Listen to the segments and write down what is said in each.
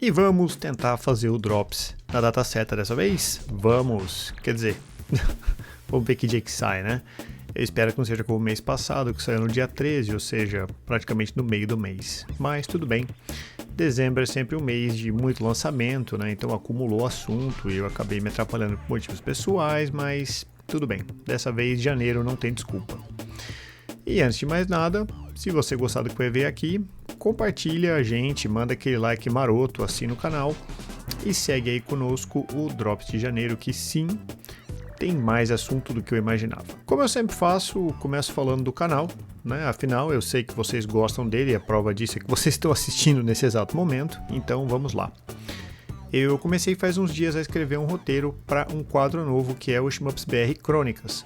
E vamos tentar fazer o Drops na data certa dessa vez? Vamos, quer dizer, vamos ver que dia que sai, né? Eu espero que não seja como o mês passado, que saiu no dia 13, ou seja, praticamente no meio do mês. Mas tudo bem, dezembro é sempre um mês de muito lançamento, né? Então acumulou assunto e eu acabei me atrapalhando por motivos pessoais, mas tudo bem. Dessa vez, janeiro não tem desculpa. E antes de mais nada, se você gostar do que vai ver aqui, compartilha a gente, manda aquele like maroto, assina o canal e segue aí conosco o Drops de janeiro, que sim, tem mais assunto do que eu imaginava. Como eu sempre faço, começo falando do canal, né? Afinal, eu sei que vocês gostam dele e a prova disso é que vocês estão assistindo nesse exato momento, então vamos lá. Eu comecei faz uns dias a escrever um roteiro para um quadro novo que é o Shmups BR Crônicas,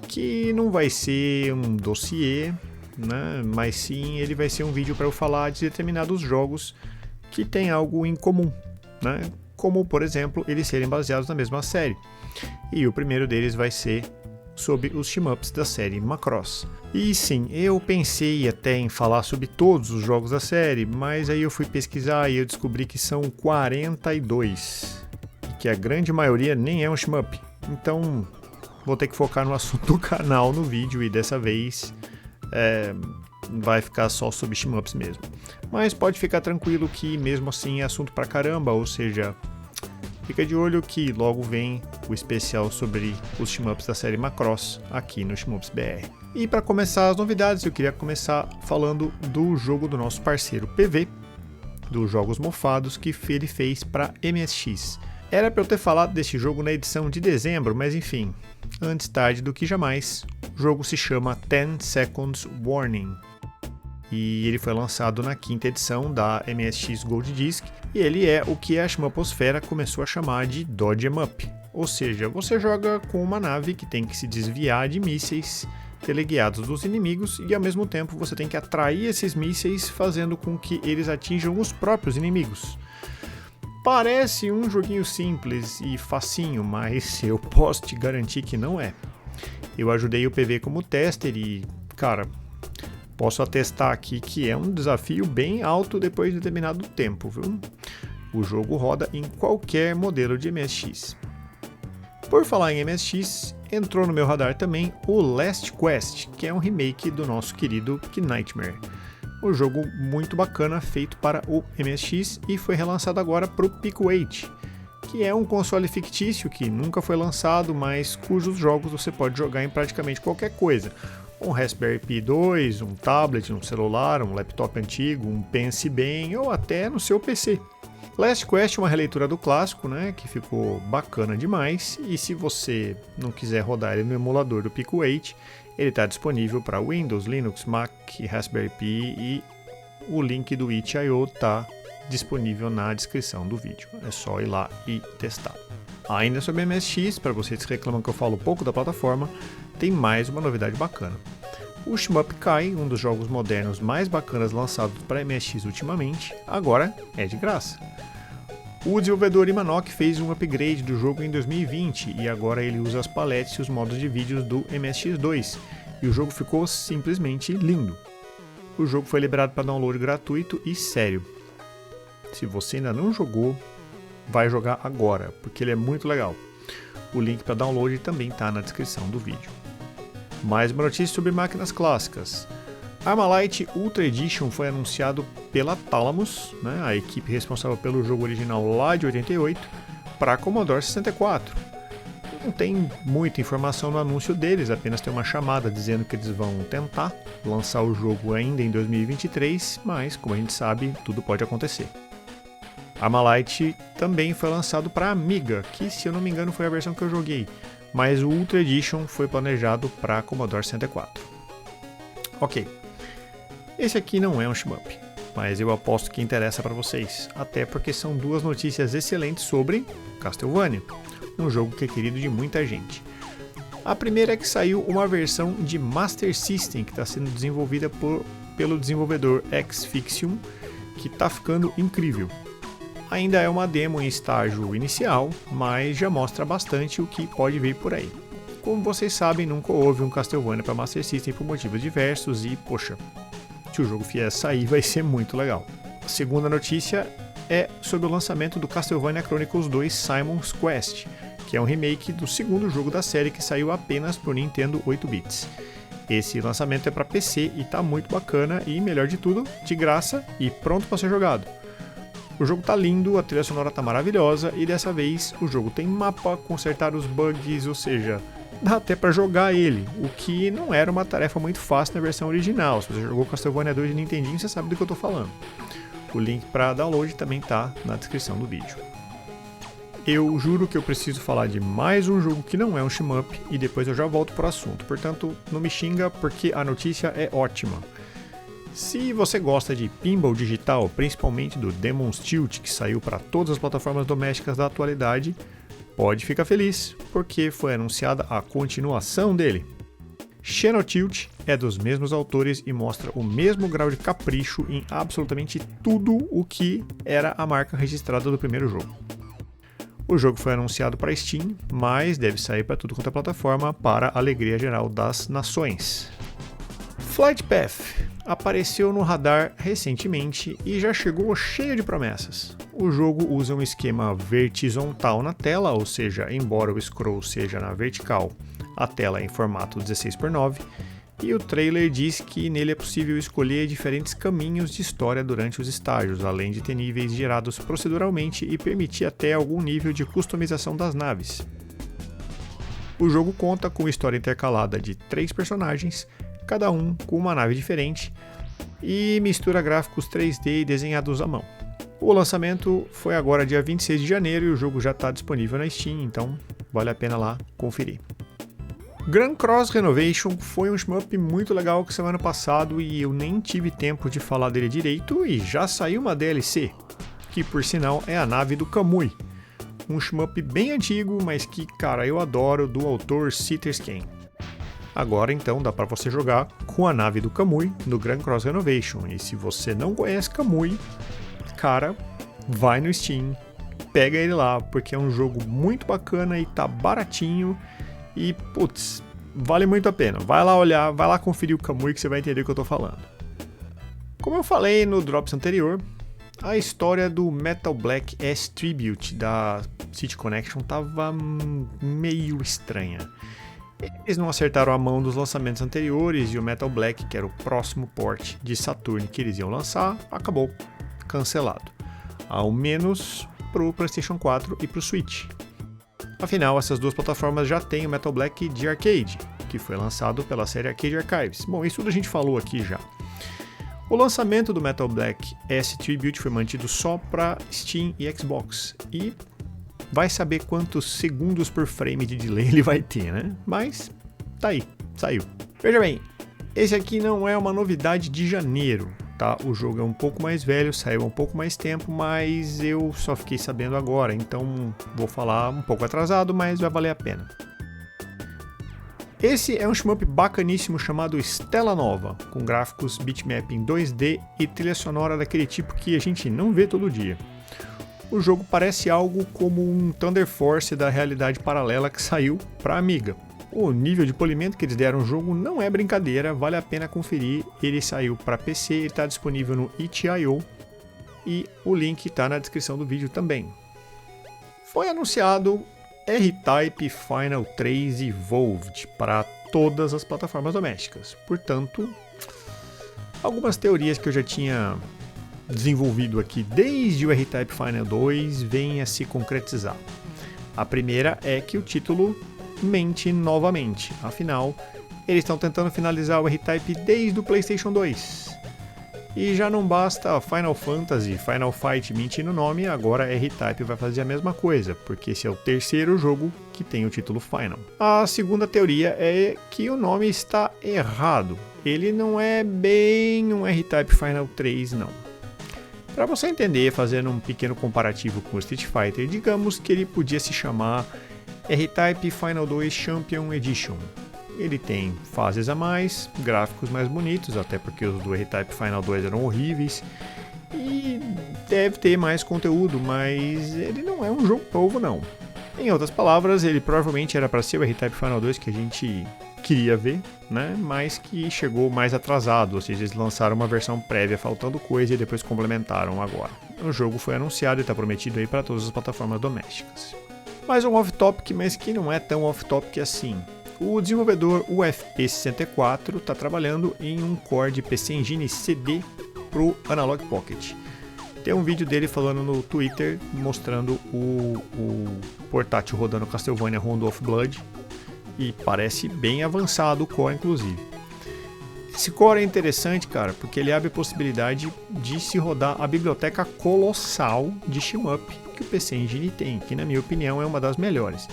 que não vai ser um dossiê, né? Mas sim ele vai ser um vídeo para eu falar de determinados jogos que tem algo em comum, né? Como, por exemplo, eles serem baseados na mesma série. E o primeiro deles vai ser sobre os shmups da série Macross. E sim, eu pensei até em falar sobre todos os jogos da série, mas aí eu fui pesquisar e eu descobri que são 42, e que a grande maioria nem é um shmup. Então vou ter que focar no assunto do canal no vídeo e dessa vez vai ficar só sobre shmups mesmo. Mas pode ficar tranquilo que mesmo assim é assunto pra caramba, ou seja, fica de olho que logo vem o especial sobre os shmups da série Macross aqui no Shmups BR. E para começar as novidades, eu queria começar falando do jogo do nosso parceiro PV, dos Jogos Mofados, que ele fez para MSX. Era para eu ter falado desse jogo na edição de dezembro, mas enfim, antes tarde do que jamais. O jogo se chama 10 Seconds Warning. E ele foi lançado na quinta edição da MSX Gold Disc, e ele é o que a Shmuposfera começou a chamar de Dodge 'em Up. Ou seja, você joga com uma nave que tem que se desviar de mísseis teleguiados dos inimigos e ao mesmo tempo você tem que atrair esses mísseis fazendo com que eles atinjam os próprios inimigos. Parece um joguinho simples e facinho, mas eu posso te garantir que não é. Eu ajudei o PV como tester e, cara, posso atestar aqui que é um desafio bem alto depois de determinado tempo, viu? O jogo roda em qualquer modelo de MSX. Por falar em MSX, entrou no meu radar também o Last Quest, que é um remake do nosso querido Knightmare. Um jogo muito bacana feito para o MSX e foi relançado agora para o Pico 8, que é um console fictício que nunca foi lançado, mas cujos jogos você pode jogar em praticamente qualquer coisa. Um Raspberry Pi 2, um tablet, um celular, um laptop antigo, um Pense Bem ou até no seu PC. Last Quest é uma releitura do clássico, né, que ficou bacana demais, e se você não quiser rodar ele no emulador do Pico 8, ele está disponível para Windows, Linux, Mac, Raspberry Pi e o link do itch.io está disponível na descrição do vídeo. É só ir lá e testar. Ainda sobre MSX, para vocês que reclamam que eu falo pouco da plataforma, tem mais uma novidade bacana. O Shmup Kai, um dos jogos modernos mais bacanas lançados para MSX ultimamente, agora é de graça. O desenvolvedor Imanok fez um upgrade do jogo em 2020 e agora ele usa as paletes e os modos de vídeos do MSX2 e o jogo ficou simplesmente lindo. O jogo foi liberado para download gratuito e sério. Se você ainda não jogou, vai jogar agora, porque ele é muito legal. O link para download também está na descrição do vídeo. Mais uma notícia sobre máquinas clássicas. Armalite Ultra Edition foi anunciado pela Thalamus, né, a equipe responsável pelo jogo original lá de 88, para Commodore 64. Não tem muita informação no anúncio deles, apenas tem uma chamada dizendo que eles vão tentar lançar o jogo ainda em 2023, mas como a gente sabe, tudo pode acontecer. Armalite também foi lançado para Amiga, que se eu não me engano foi a versão que eu joguei, mas o Ultra Edition foi planejado para Commodore 64. Ok, esse aqui não é um shmup, mas eu aposto que interessa para vocês, até porque são duas notícias excelentes sobre Castlevania, um jogo que é querido de muita gente. A primeira é que saiu uma versão de Master System que está sendo desenvolvida pelo desenvolvedor X-Fixium, que está ficando incrível. Ainda é uma demo em estágio inicial, mas já mostra bastante o que pode vir por aí. Como vocês sabem, nunca houve um Castlevania para Master System por motivos diversos e, poxa, se o jogo vier sair vai ser muito legal. A segunda notícia é sobre o lançamento do Castlevania Chronicles 2 Simon's Quest, que é um remake do segundo jogo da série que saiu apenas para o Nintendo 8-bits. Esse lançamento é para PC e tá muito bacana e, melhor de tudo, de graça e pronto para ser jogado. O jogo tá lindo, a trilha sonora tá maravilhosa e dessa vez o jogo tem mapa, consertar os bugs, ou seja, dá até para jogar ele, o que não era uma tarefa muito fácil na versão original. Se você jogou Castlevania 2 de Nintendinho, você sabe do que eu tô falando. O link para download também tá na descrição do vídeo. Eu juro que eu preciso falar de mais um jogo que não é um shmup e depois eu já volto pro assunto, portanto não me xinga porque a notícia é ótima. Se você gosta de pinball digital, principalmente do Demon's Tilt, que saiu para todas as plataformas domésticas da atualidade, pode ficar feliz, porque foi anunciada a continuação dele. Channel Tilt é dos mesmos autores e mostra o mesmo grau de capricho em absolutamente tudo o que era a marca registrada do primeiro jogo. O jogo foi anunciado para Steam, mas deve sair para tudo quanto é plataforma para a alegria geral das nações. Flight Path apareceu no radar recentemente e já chegou cheio de promessas. O jogo usa um esquema vertical na tela, ou seja, embora o scroll seja na vertical, a tela é em formato 16:9, e o trailer diz que nele é possível escolher diferentes caminhos de história durante os estágios, além de ter níveis gerados proceduralmente e permitir até algum nível de customização das naves. O jogo conta com história intercalada de 3 personagens, cada um com uma nave diferente, e mistura gráficos 3D desenhados à mão. O lançamento foi agora dia 26 de janeiro e o jogo já está disponível na Steam, então vale a pena lá conferir. Grand Cross Renovation foi um shmup muito legal que saiu ano passado e eu nem tive tempo de falar dele direito e já saiu uma DLC, que por sinal é a nave do Kamui. Um shmup bem antigo, mas que, cara, eu adoro, do autor Citerscape. Agora então dá para você jogar com a nave do Kamui no Grand Cross Renovation. E se você não conhece Kamui, cara, vai no Steam, pega ele lá, porque é um jogo muito bacana e tá baratinho. E, putz, vale muito a pena. Vai lá olhar, vai lá conferir o Kamui que você vai entender o que eu tô falando. Como eu falei no Drops anterior, a história do Metal Black S Tribute da City Connection tava meio estranha. Eles não acertaram a mão dos lançamentos anteriores e o Metal Black, que era o próximo port de Saturn que eles iam lançar, acabou cancelado. Ao menos pro PlayStation 4 e pro Switch. Afinal, essas duas plataformas já têm o Metal Black de arcade, que foi lançado pela série Arcade Archives. Bom, isso tudo a gente falou aqui já. O lançamento do Metal Black S Tribute foi mantido só para Steam e Xbox, e vai saber quantos segundos por frame de delay ele vai ter, né? Mas tá aí, saiu. Veja bem, esse aqui não é uma novidade de janeiro, tá? O jogo é um pouco mais velho, saiu há um pouco mais tempo, mas eu só fiquei sabendo agora, então vou falar um pouco atrasado, mas vai valer a pena. Esse é um shmup bacaníssimo chamado Stella Nova, com gráficos bitmap em 2D e trilha sonora daquele tipo que a gente não vê todo dia. O jogo parece algo como um Thunder Force da realidade paralela que saiu para Amiga. O nível de polimento que eles deram ao jogo não é brincadeira, vale a pena conferir. Ele saiu para PC, ele está disponível no itch.io e o link está na descrição do vídeo também. Foi anunciado R-Type Final 3 Evolved para todas as plataformas domésticas. Portanto, algumas teorias que eu já tinha desenvolvido aqui desde o R-Type Final 2 vêm a se concretizar. A primeira é que o título mente novamente, afinal, eles estão tentando finalizar o R-Type desde o PlayStation 2. E já não basta Final Fantasy, Final Fight mentir no nome, agora R-Type vai fazer a mesma coisa, porque esse é o terceiro jogo que tem o título Final. A segunda teoria é que o nome está errado, ele não é bem um R-Type Final 3 não. Para você entender, fazendo um pequeno comparativo com o Street Fighter, digamos que ele podia se chamar R-Type Final 2 Champion Edition. Ele tem fases a mais, gráficos mais bonitos, até porque os do R-Type Final 2 eram horríveis, e deve ter mais conteúdo, mas ele não é um jogo novo não. Em outras palavras, ele provavelmente era para ser o R-Type Final 2 que a gente queria ver, né? Mas que chegou mais atrasado, ou seja, eles lançaram uma versão prévia faltando coisa e depois complementaram agora. o jogo foi anunciado e está prometido aí para todas as plataformas domésticas. Mais um off-topic, mas que não é tão off-topic assim. O desenvolvedor UFP64 está trabalhando em um core de PC Engine CD para o Analog Pocket. Tem um vídeo dele falando no Twitter, mostrando o portátil rodando Castlevania Rondo of Blood, e parece bem avançado o core, inclusive. Esse core é interessante, cara, porque ele abre a possibilidade de se rodar a biblioteca colossal de shmup que o PC Engine tem, que na minha opinião é uma das melhores.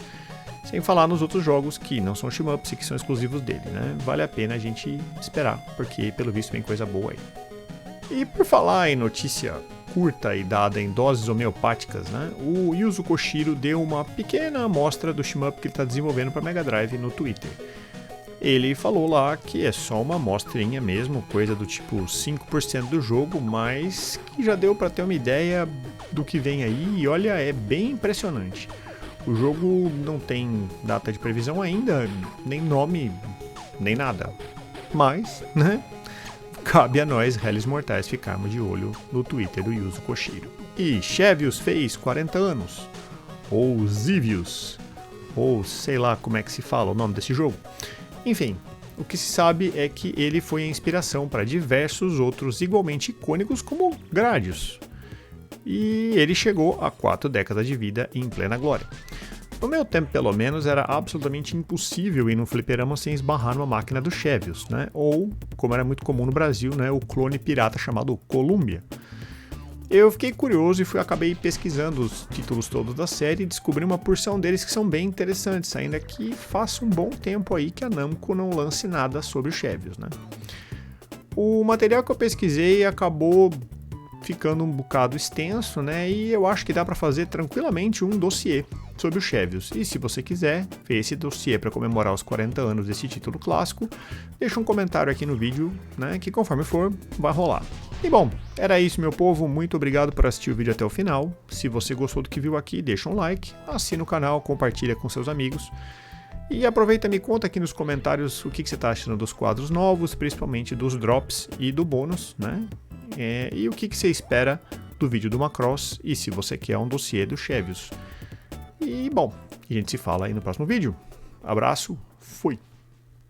Sem falar nos outros jogos que não são shmups e que são exclusivos dele, né? Vale a pena a gente esperar, porque pelo visto vem coisa boa aí. E por falar em notícia curta e dada em doses homeopáticas, né? O Yuzo Koshiro deu uma pequena amostra do shmup que ele está desenvolvendo para Mega Drive no Twitter. Ele falou lá que é só uma amostrinha mesmo, coisa do tipo 5% do jogo, mas que já deu para ter uma ideia do que vem aí e olha, é bem impressionante. O jogo não tem data de previsão ainda, nem nome, nem nada. Mas, né, cabe a nós, réis mortais, ficarmos de olho no Twitter do Yuzo Koshiro. E Chevios fez 40 anos, ou Zivius, ou sei lá como é que se fala o nome desse jogo. Enfim, o que se sabe é que ele foi a inspiração para diversos outros igualmente icônicos como Gradius. E ele chegou a 4 décadas de vida em plena glória. No meu tempo, pelo menos, era absolutamente impossível ir no fliperama sem esbarrar numa máquina do Chevios, né? Ou, como era muito comum no Brasil, né, o clone pirata chamado Columbia. Eu fiquei curioso e acabei pesquisando os títulos todos da série e descobri uma porção deles que são bem interessantes, ainda que faça um bom tempo aí que a Namco não lance nada sobre o Chevios, né? O material que eu pesquisei acabou ficando um bocado extenso, né? E eu acho que dá para fazer tranquilamente um dossiê sobre o Chevios. E se você quiser ver esse dossiê para comemorar os 40 anos desse título clássico, deixa um comentário aqui no vídeo, né? Que conforme for, vai rolar. E bom, era isso, meu povo. Muito obrigado por assistir o vídeo até o final. Se você gostou do que viu aqui, deixa um like, assina o canal, compartilha com seus amigos. E aproveita e me conta aqui nos comentários o que você está achando dos quadros novos, principalmente dos drops e do bônus, né? E o que você espera do vídeo do Macross e se você quer um dossiê do Chevios. E bom, a gente se fala aí no próximo vídeo. Abraço, fui!